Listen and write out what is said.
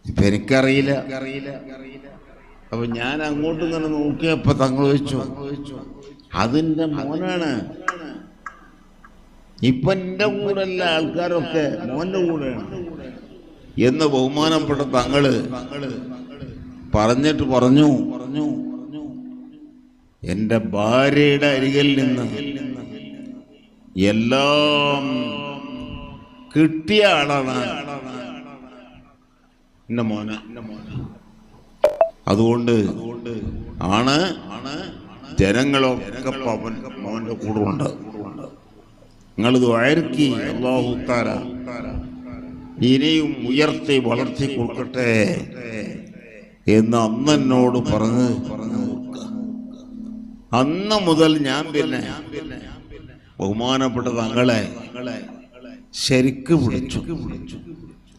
ഇപ്പൊ എനിക്കറിയില്ല. അപ്പൊ ഞാൻ അങ്ങോട്ട് ഇങ്ങനെ നോക്കിയപ്പോ തങ്ങൾ ചോദിച്ചു, അതിന്റെ മോനാണ്. ഇപ്പൊ എന്റെ കൂടെയുള്ള ആൾക്കാരൊക്കെ മോന്റെ കൂടെയാണ് എന്ന് ബഹുമാനപ്പെട്ട തങ്ങള് പറഞ്ഞിട്ട് പറഞ്ഞു, എന്റെ ഭാര്യയുടെ അരികിൽ നിന്ന് എല്ലാം കിട്ടിയ ആളാണ് എന്റെ മോന്. അതുകൊണ്ട് ആണ് ജനങ്ങളൊക്കെ മോന്റെ കൂടെ ഉണ്ട്. നിങ്ങൾ ദുആഇറക്കി അല്ലാഹു തആല ഇനിയും ഉയർത്തി വളർത്തി കൊടുക്കട്ടെ എന്ന് അന്നെന്നോട് പറഞ്ഞു. അന്ന് മുതൽ ഞാൻ പിന്നെ ബഹുമാനപ്പെട്ട തങ്ങളെ ശരിക്ക് വിളിച്ചു.